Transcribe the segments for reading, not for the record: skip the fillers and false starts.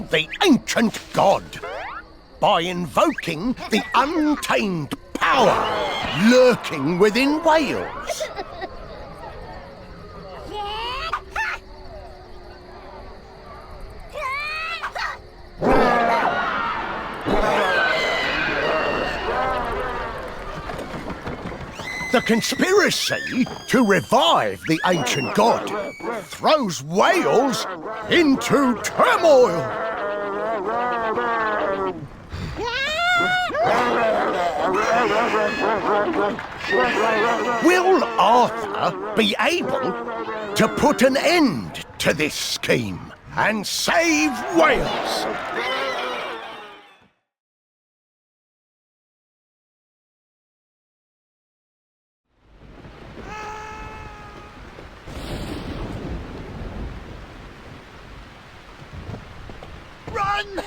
summon the ancient god by invoking the untamed power lurking within Wales. The conspiracy to revive the ancient god throws Wales into turmoil. Will Arthur be able to put an end to this scheme and save Wales? Run!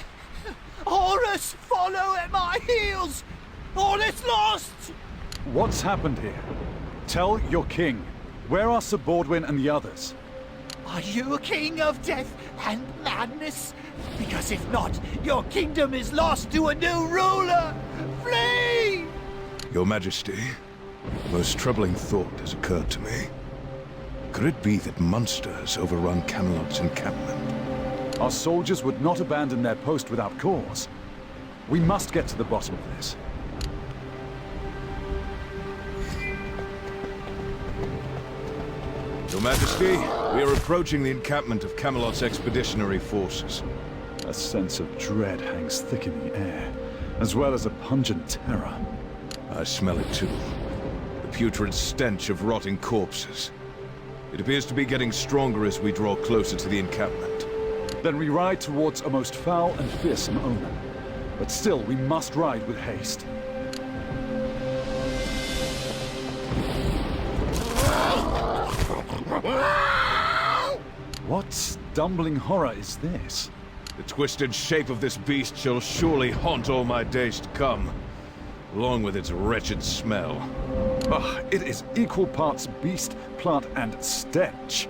Horus, follow at my heels! All is lost! What's happened here? Tell your king. Where are Sir Baldwin and the others? Are you a king of death and madness? Because if not, your kingdom is lost to a new ruler! Flee! Your Majesty, a most troubling thought has occurred to me. Could it be that monsters overrun Camelot's encampment? Our soldiers would not abandon their post without cause. We must get to the bottom of this. Your Majesty, we are approaching the encampment of Camelot's expeditionary forces. A sense of dread hangs thick in the air, as well as a pungent terror. I smell it too. The putrid stench of rotting corpses. It appears to be getting stronger as we draw closer to the encampment. Then we ride towards a most foul and fearsome omen. But still, we must ride with haste. What stumbling horror is this? The twisted shape of this beast shall surely haunt all my days to come, along with its wretched smell. Ah, it is equal parts beast, plant, and stench.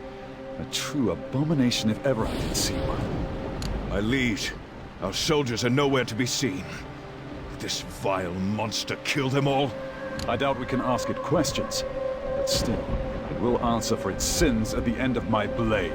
A true abomination if ever I did see one. My liege, our soldiers are nowhere to be seen. Did this vile monster kill them all? I doubt we can ask it questions, but still, it will answer for its sins at the end of my blade.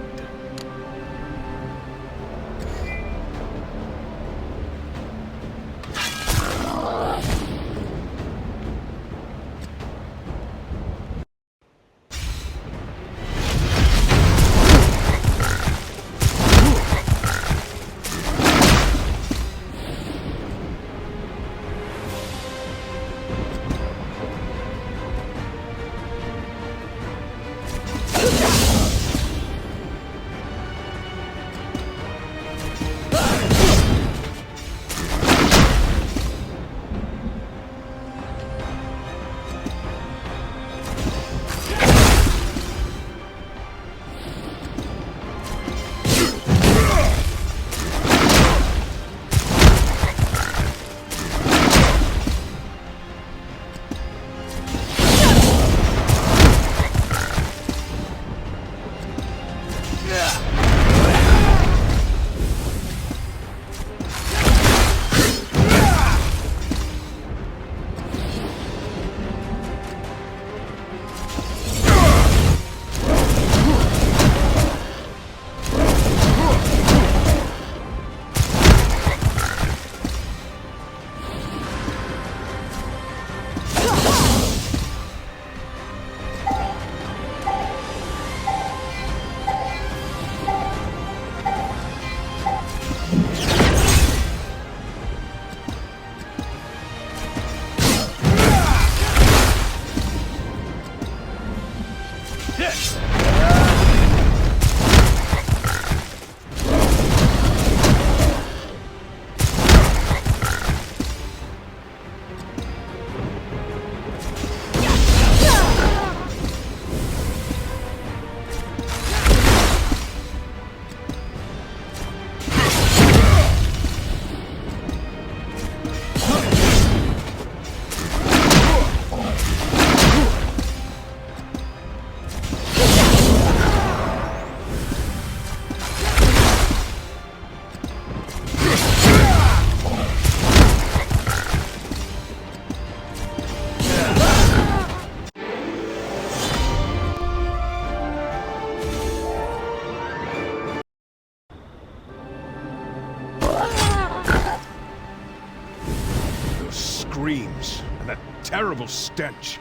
screams, and that terrible stench.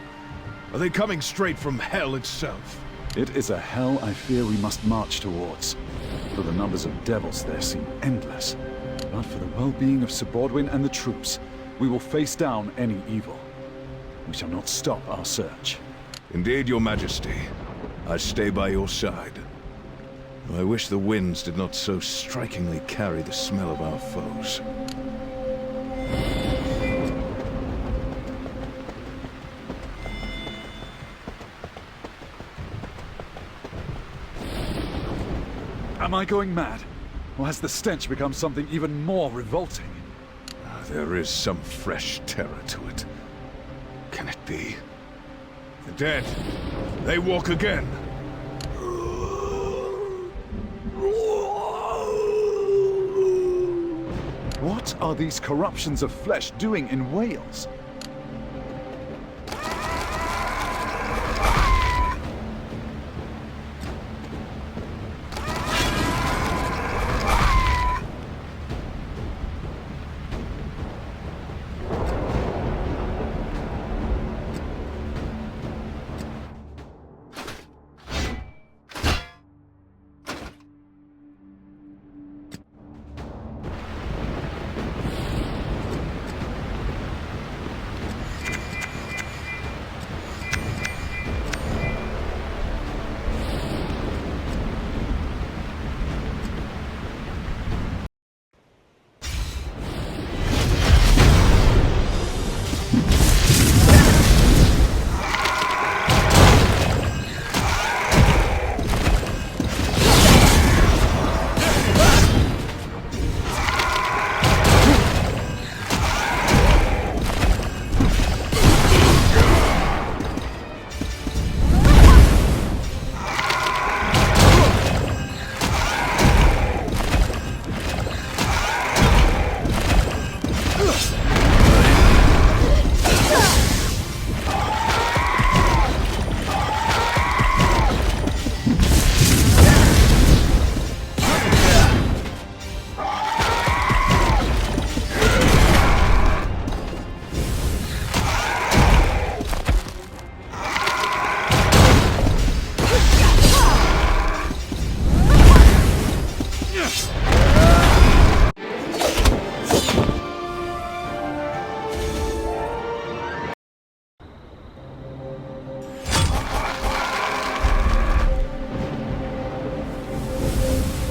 Are they coming straight from hell itself? It is a hell I fear we must march towards. For the numbers of devils there seem endless. But for the well-being of Sir Baldwin and the troops, we will face down any evil. We shall not stop our search. Indeed, your majesty. I stay by your side. I wish the winds did not so strikingly carry the smell of our foes. Am I going mad? Or has the stench become something even more revolting? There is some fresh terror to it. Can it be? The dead, they walk again. What are these corruptions of flesh doing in Wales?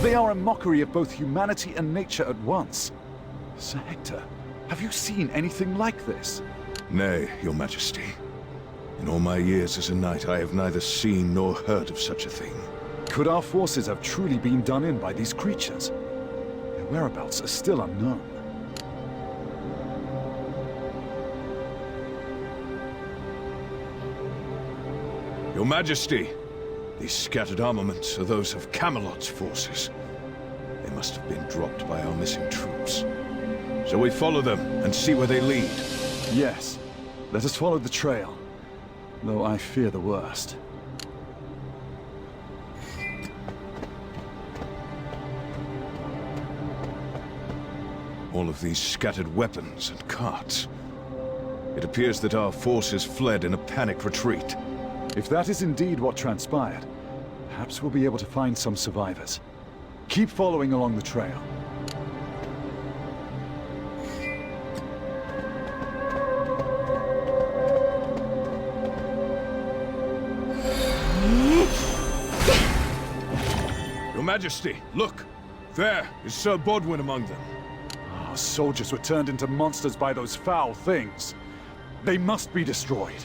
They are a mockery of both humanity and nature at once. Sir Hector, have you seen anything like this? Nay, your majesty. In all my years as a knight, I have neither seen nor heard of such a thing. Could our forces have truly been done in by these creatures? Their whereabouts are still unknown. Your majesty, these scattered armaments are those of Camelot's forces. They must have been dropped by our missing troops. Shall we follow them and see where they lead? Yes. Let us follow the trail. Though I fear the worst. All of these scattered weapons and carts. It appears that our forces fled in a panic retreat. If that is indeed what transpired, perhaps we'll be able to find some survivors. Keep following along the trail. Your Majesty, look! There is Sir Baldwin among them. Our soldiers were turned into monsters by those foul things. They must be destroyed.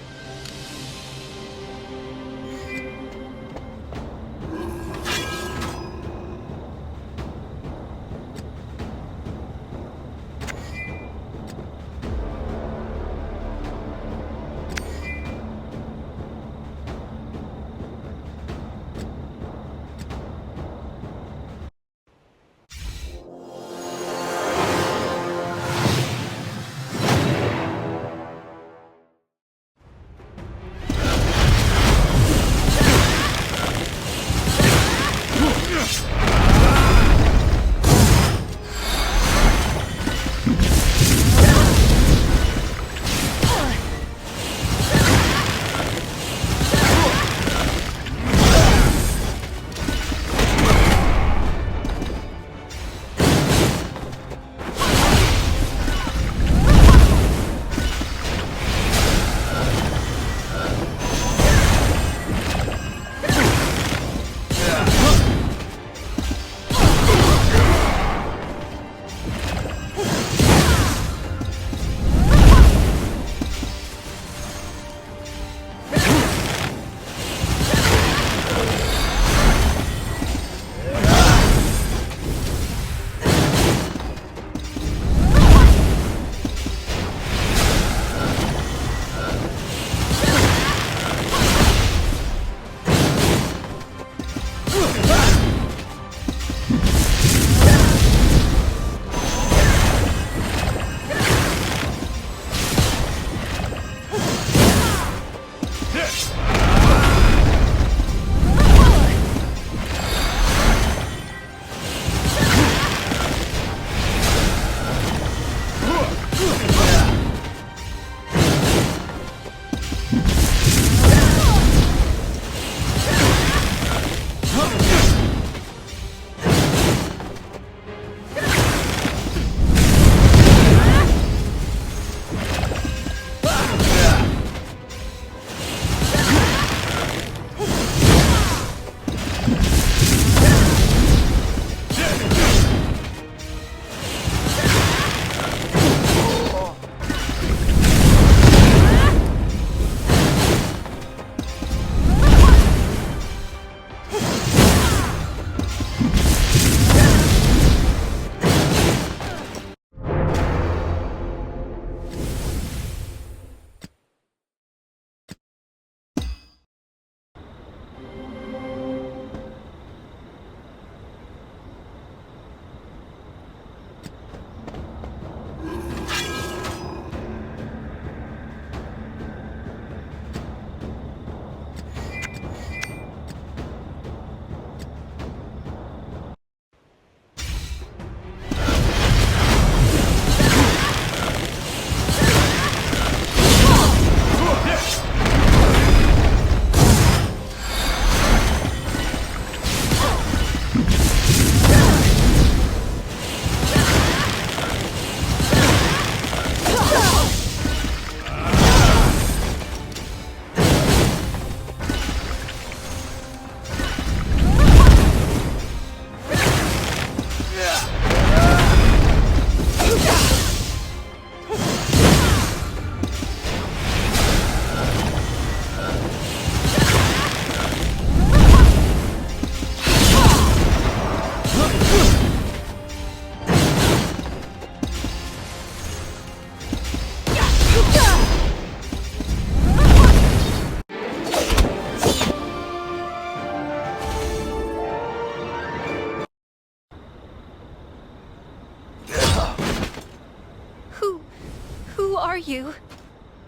Who are you?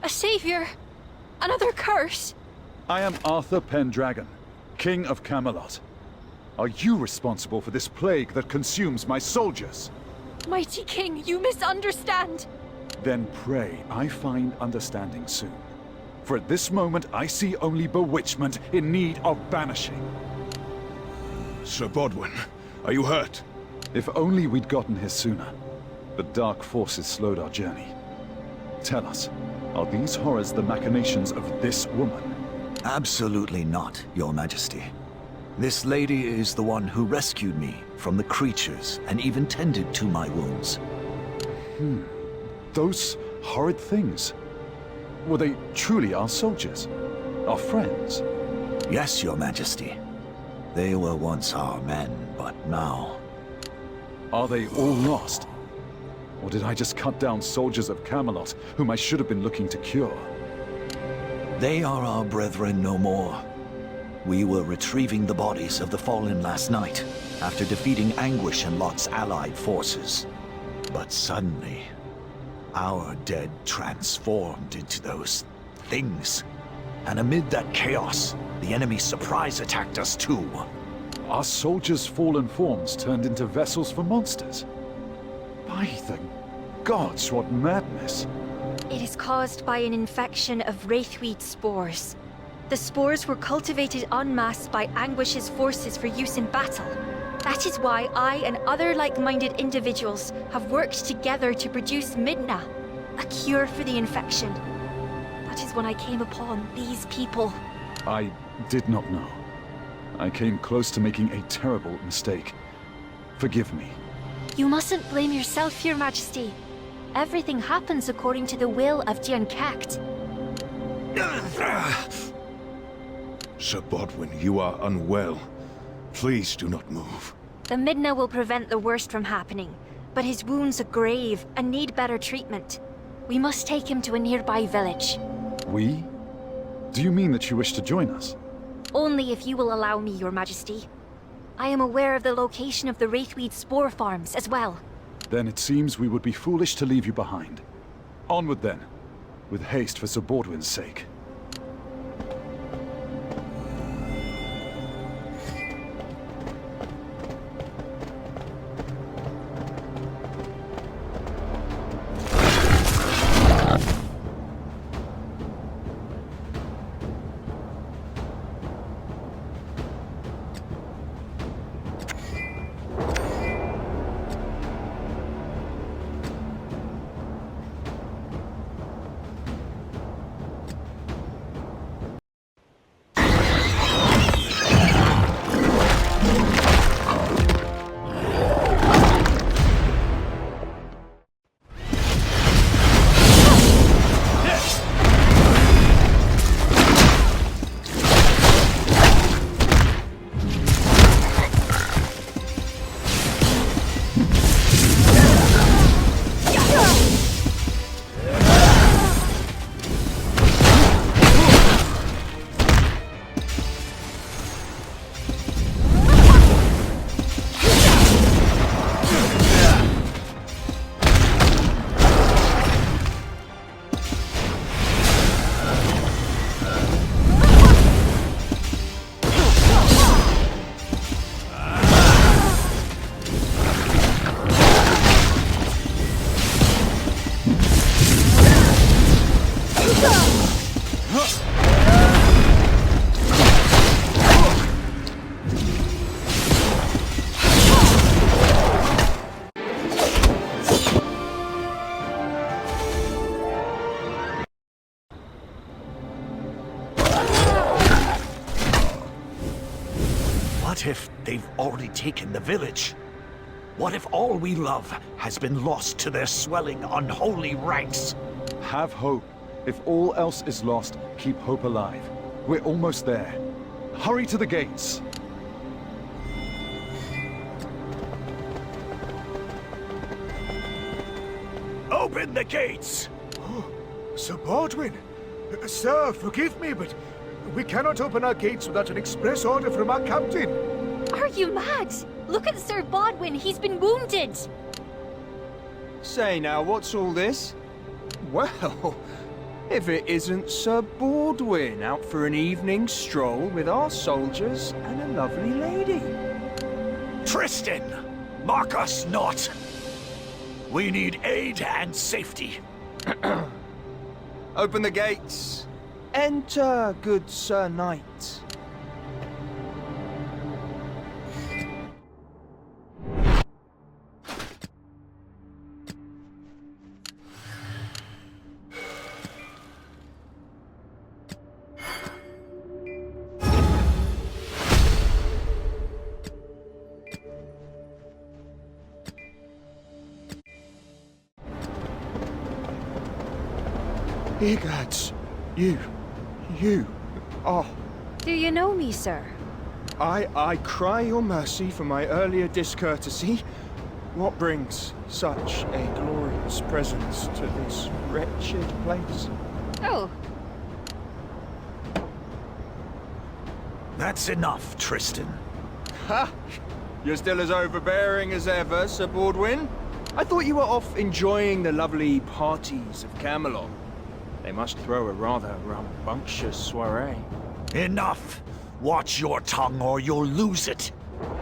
A savior? Another curse? I am Arthur Pendragon, King of Camelot. Are you responsible for this plague that consumes my soldiers? Mighty King, you misunderstand. Then pray I find understanding soon. For at this moment I see only bewitchment in need of banishing. Sir Bodwin, are you hurt? If only we'd gotten here sooner. But dark forces slowed our journey. Tell us, are these horrors the machinations of this woman? Absolutely not, Your Majesty. This lady is the one who rescued me from the creatures and even tended to my wounds. Those horrid things. Were they truly our soldiers? Our friends? Yes, Your Majesty. They were once our men, but now... Are they all lost? Or did I just cut down soldiers of Camelot, whom I should have been looking to cure? They are our brethren no more. We were retrieving the bodies of the fallen last night, after defeating Anguish and Lot's allied forces. But suddenly, our dead transformed into those things. And amid that chaos, the enemy surprise attacked us too. Our soldiers' fallen forms turned into vessels for monsters? By the gods, what madness! It is caused by an infection of wraithweed spores. The spores were cultivated en masse by Anguish's forces for use in battle. That is why I and other like-minded individuals have worked together to produce Midna, a cure for the infection. That is when I came upon these people. I did not know. I came close to making a terrible mistake. Forgive me. You mustn't blame yourself, Your Majesty. Everything happens according to the will of the Uncact. Sir Bodwin, you are unwell. Please do not move. The Midna will prevent the worst from happening, but his wounds are grave and need better treatment. We must take him to a nearby village. We? Do you mean that you wish to join us? Only if you will allow me, Your Majesty. I am aware of the location of the Wraithweed spore farms as well. Then it seems we would be foolish to leave you behind. Onward then, with haste for Sir Bodwin's sake. What if they've already taken the village? What if all we love has been lost to their swelling, unholy ranks? Have hope. If all else is lost, keep hope alive. We're almost there. Hurry to the gates! Open the gates! Sir Bodwin! Sir, forgive me, but we cannot open our gates without an express order from our captain. Are you mad? Look at Sir Bodwin, he's been wounded! Say now, what's all this? Well, if it isn't Sir Baldwin out for an evening stroll with our soldiers and a lovely lady. Tristan! Mock us not! We need aid and safety. Open the gates. Enter, good Sir Knight. Egads, you, oh, Do you know me, sir? I cry your mercy for my earlier discourtesy. What brings such a glorious presence to this wretched place? Oh, That's enough, Tristan. Ha! You're still as overbearing as ever, Sir Baldwin. I thought you were off enjoying the lovely parties of Camelot. They must throw a rather rambunctious soiree. Enough! Watch your tongue or you'll lose it.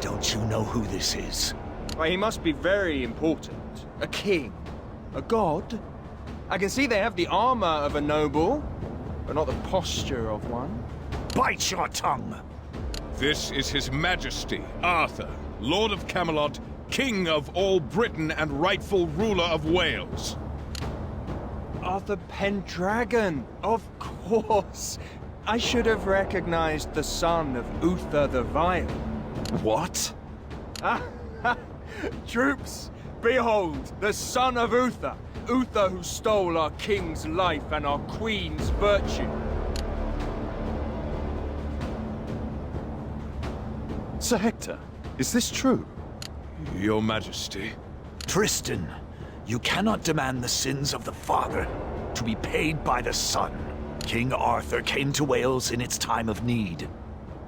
Don't you know who this is? Why, he must be very important. A king. A god. I can see they have the armor of a noble, but not the posture of one. Bite your tongue! This is His Majesty, Arthur, Lord of Camelot, King of all Britain and rightful ruler of Wales. Arthur Pendragon, of course. I should have recognized the son of Uther the Vile. What? Troops, behold, the son of Uther. Uther who stole our king's life and our queen's virtue. Sir Hector, is this true? Your Majesty. Tristan, you cannot demand the sins of the father to be paid by the son. King Arthur came to Wales in its time of need.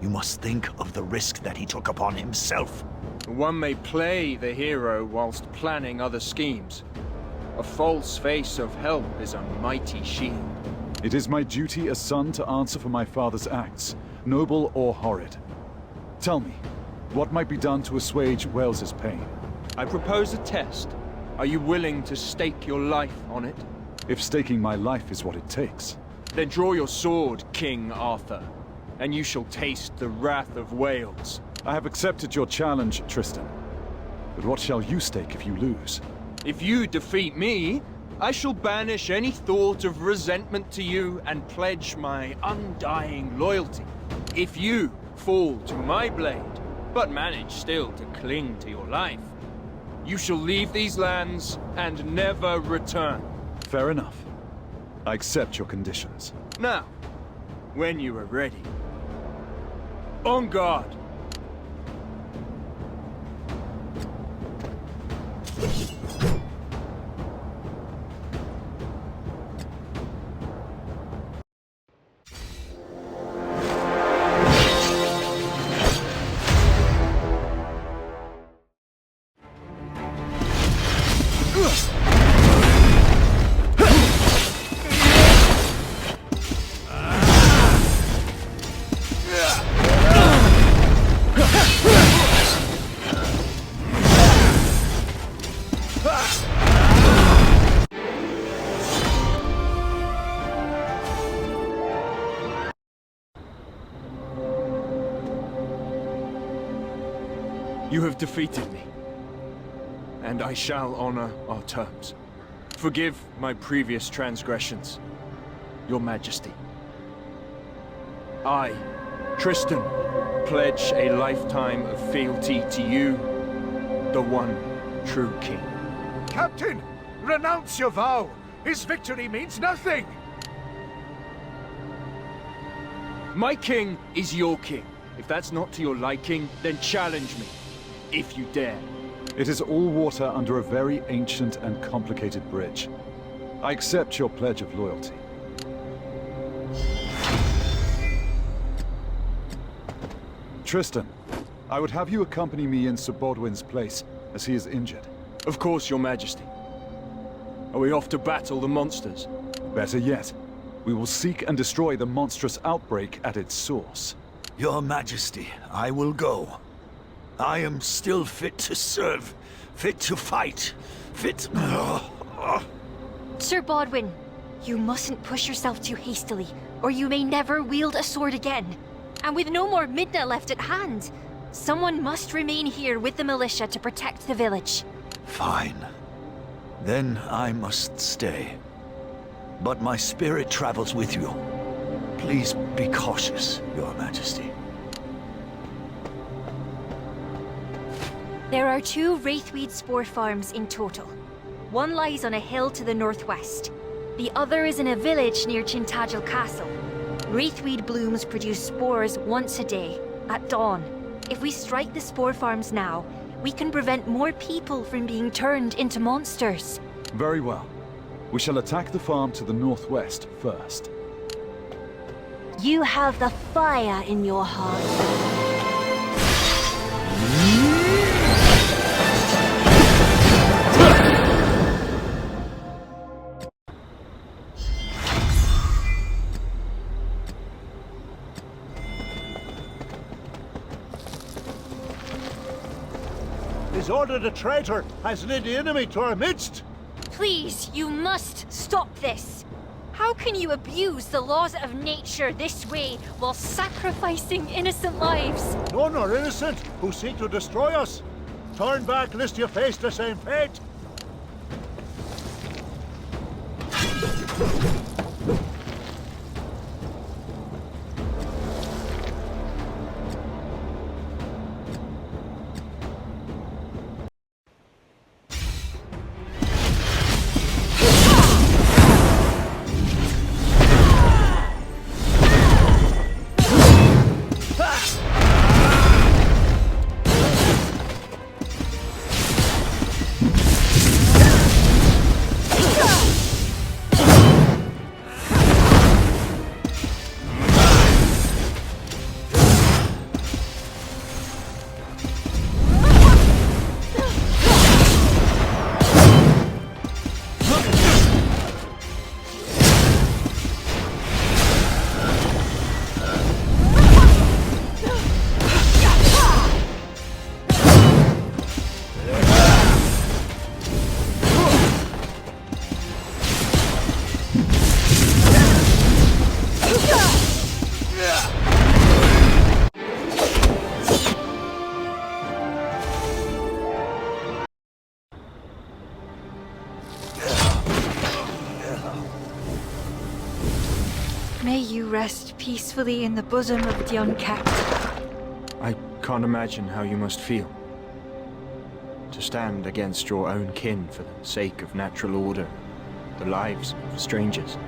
You must think of the risk that he took upon himself. One may play the hero whilst planning other schemes. A false face of help is a mighty shield. It is my duty as son to answer for my father's acts, noble or horrid. Tell me, what might be done to assuage Wales's pain? I propose a test. Are you willing to stake your life on it? If staking my life is what it takes. Then draw your sword, King Arthur, and you shall taste the wrath of Wales. I have accepted your challenge, Tristan. But what shall you stake if you lose? If you defeat me, I shall banish any thought of resentment to you and pledge my undying loyalty. If you fall to my blade, but manage still to cling to your life, you shall leave these lands and never return. Fair enough. I accept your conditions. Now, when you are ready, on guard! You have defeated me, and I shall honor our terms. Forgive my previous transgressions, Your Majesty. I, Tristan, pledge a lifetime of fealty to you, the one true king. Captain, renounce your vow. His victory means nothing. My king is your king. If that's not to your liking, then challenge me, if you dare. It is all water under a very ancient and complicated bridge. I accept your pledge of loyalty. Tristan, I would have you accompany me in Sir Baldwin's place, as he is injured. Of course, Your Majesty. Are we off to battle the monsters? Better yet, we will seek and destroy the monstrous outbreak at its source. Your Majesty, I will go. I am still fit to serve, fit to fight, fit... Sir Bodwin, you mustn't push yourself too hastily, or you may never wield a sword again. And with no more Midna left at hand, someone must remain here with the militia to protect the village. Fine. Then I must stay. But my spirit travels with you. Please be cautious, Your Majesty. There are 2 Wraithweed spore farms in total. One lies on a hill to the northwest. The other is in a village near Tintagel Castle. Wraithweed blooms produce spores once a day, at dawn. If we strike the spore farms now, we can prevent more people from being turned into monsters. Very well. We shall attack the farm to the northwest first. You have the fire in your heart. He's ordered a traitor has led the enemy to our midst. Please, you must stop this. How can you abuse the laws of nature this way while sacrificing innocent lives? None are innocent who seek to destroy us. Turn back lest you face the same fate. May you rest peacefully in the bosom of the unkept. I can't imagine how you must feel. To stand against your own kin for the sake of natural order, the lives of strangers.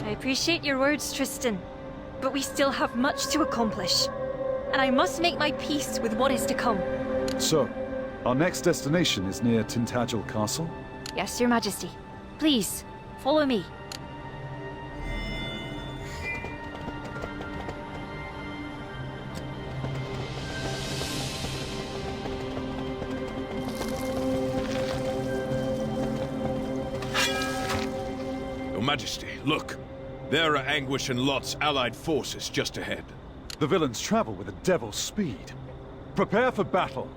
I appreciate your words, Tristan, but we still have much to accomplish. And I must make my peace with what is to come. So, our next destination is near Tintagel Castle? Yes, Your Majesty. Please, follow me. Your Majesty, look. There are Anguish and Lot's allied forces just ahead. The villains travel with a devil's speed. Prepare for battle.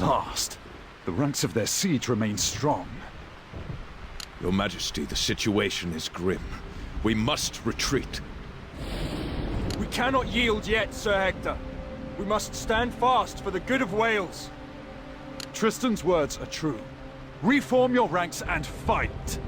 past. The ranks of their siege remain strong. Your Majesty, the situation is grim. We must retreat. We cannot yield yet, Sir Hector. We must stand fast for the good of Wales. Tristan's words are true. Reform your ranks and fight!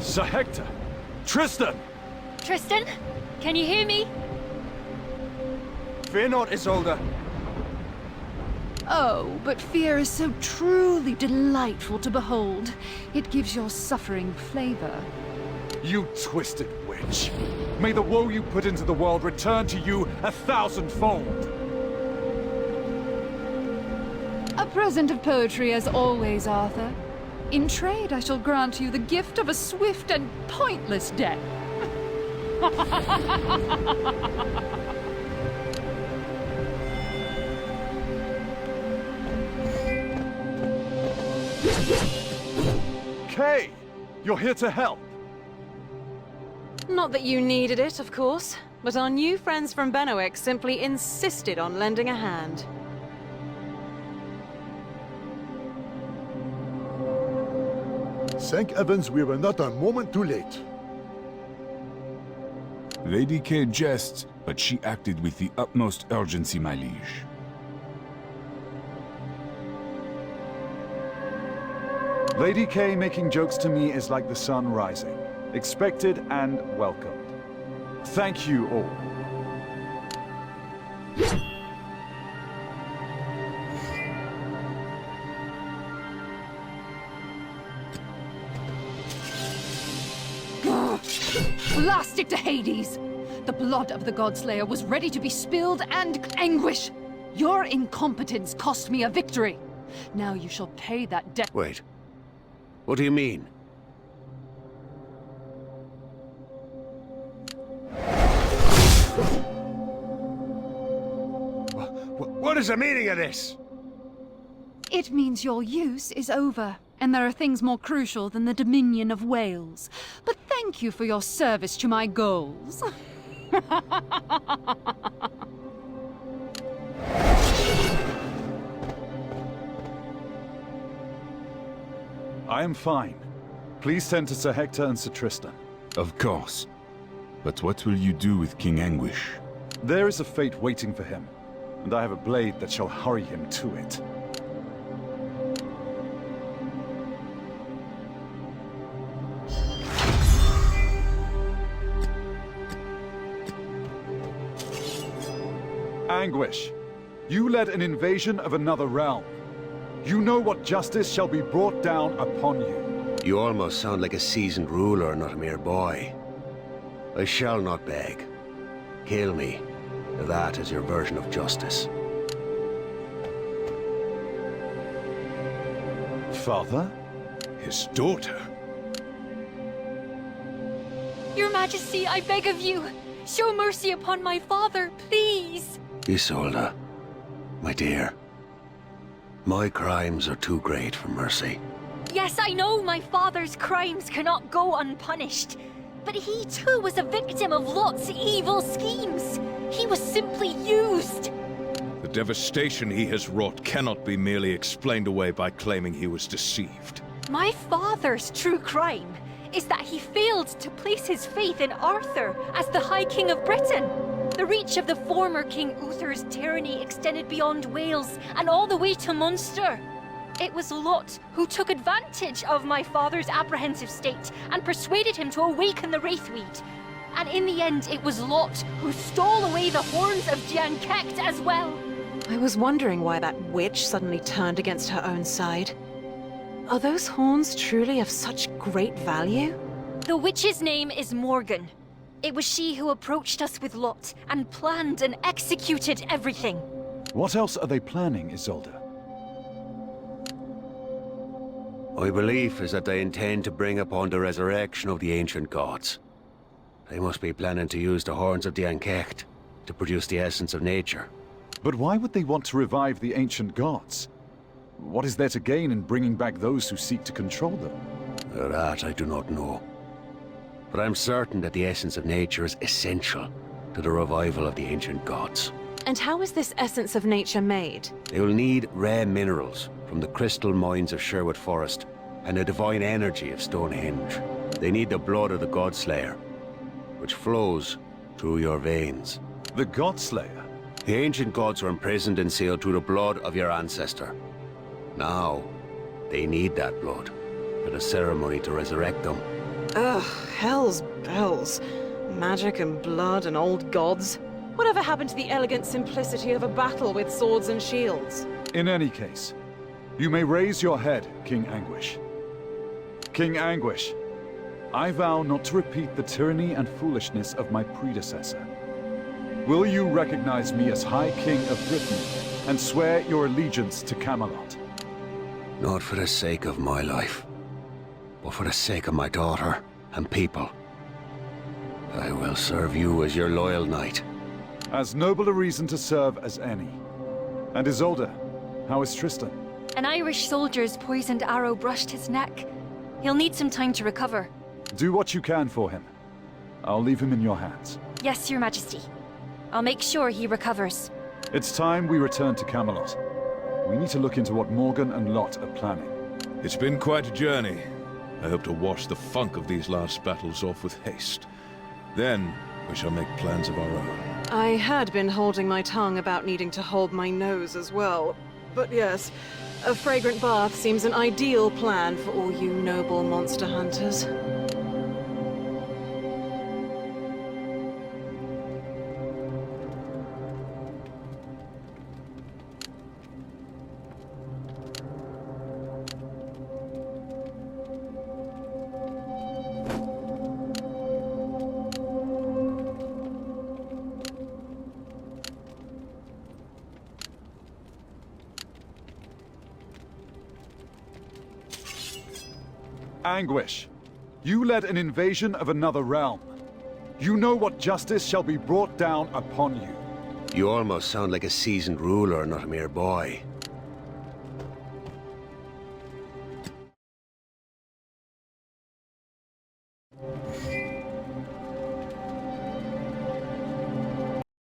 Sir Hector! Tristan! Tristan? Can you hear me? Fear not, Isolde. Oh, but fear is so truly delightful to behold. It gives your suffering flavor. You twisted witch! May the woe you put into the world return to you 1,000-fold! A present of poetry as always, Arthur. In trade, I shall grant you the gift of a swift and pointless death. Kay! You're here to help! Not that you needed it, of course, but our new friends from Benowick simply insisted on lending a hand. Thank heavens we were not a moment too late. Lady Kay jests, but she acted with the utmost urgency, my liege. Lady Kay making jokes to me is like the sun rising. Expected and welcomed. Thank you all. Blast it to Hades! The blood of the Godslayer was ready to be spilled, and anguish! Your incompetence cost me a victory. Now you shall pay that debt. Wait. What do you mean? What is the meaning of this? It means your use is over, and there are things more crucial than the Dominion of Wales. But thank you for your service to my goals. I am fine. Please send to Sir Hector and Sir Tristan. Of course. But what will you do with King Anguish? There is a fate waiting for him, and I have a blade that shall hurry him to it. Anguish, you led an invasion of another realm. You know what justice shall be brought down upon you. You almost sound like a seasoned ruler, not a mere boy. I shall not beg. Kill me. That is your version of justice. Father? His daughter? Your Majesty, I beg of you, show mercy upon my father, please. Isolde, my dear. My crimes are too great for mercy. Yes, I know my father's crimes cannot go unpunished. But he too was a victim of Lot's evil schemes. He was simply used. The devastation he has wrought cannot be merely explained away by claiming he was deceived. My father's true crime is that he failed to place his faith in Arthur as the High King of Britain. The reach of the former King Uther's tyranny extended beyond Wales and all the way to Munster. It was Lot who took advantage of my father's apprehensive state and persuaded him to awaken the Wraithweed. And in the end, it was Lot who stole away the horns of Dian Cecht as well. I was wondering why that witch suddenly turned against her own side. Are those horns truly of such great value? The witch's name is Morgan. It was she who approached us with Lot and planned and executed everything. What else are they planning, Isolde? My belief is that they intend to bring upon the resurrection of the ancient gods. They must be planning to use the horns of Dian Cecht to produce the essence of nature. But why would they want to revive the ancient gods? What is there to gain in bringing back those who seek to control them? That I do not know. But I'm certain that the essence of nature is essential to the revival of the ancient gods. And how is this essence of nature made? They will need rare minerals from the crystal mines of Sherwood Forest and the divine energy of Stonehenge. They need the blood of the Godslayer, which flows through your veins. The Godslayer? The ancient gods were imprisoned and sealed through the blood of your ancestor. Now, they need that blood for the ceremony to resurrect them. Ugh, hell's bells. Magic and blood and old gods. Whatever happened to the elegant simplicity of a battle with swords and shields? In any case, you may raise your head, King Anguish. King Anguish, I vow not to repeat the tyranny and foolishness of my predecessor. Will you recognize me as High King of Britain and swear your allegiance to Camelot? Not for the sake of my life, but for the sake of my daughter and people. I will serve you as your loyal knight. As noble a reason to serve as any. And Isolde, how is Tristan? An Irish soldier's poisoned arrow brushed his neck. He'll need some time to recover. Do what you can for him. I'll leave him in your hands. Yes, Your Majesty. I'll make sure he recovers. It's time we return to Camelot. We need to look into what Morgan and Lot are planning. It's been quite a journey. I hope to wash the funk of these last battles off with haste. Then, we shall make plans of our own. I had been holding my tongue about needing to hold my nose as well. But yes, a fragrant bath seems an ideal plan for all you noble monster hunters. Anguish, you led an invasion of another realm. You know what justice shall be brought down upon you. You almost sound like a seasoned ruler, not a mere boy.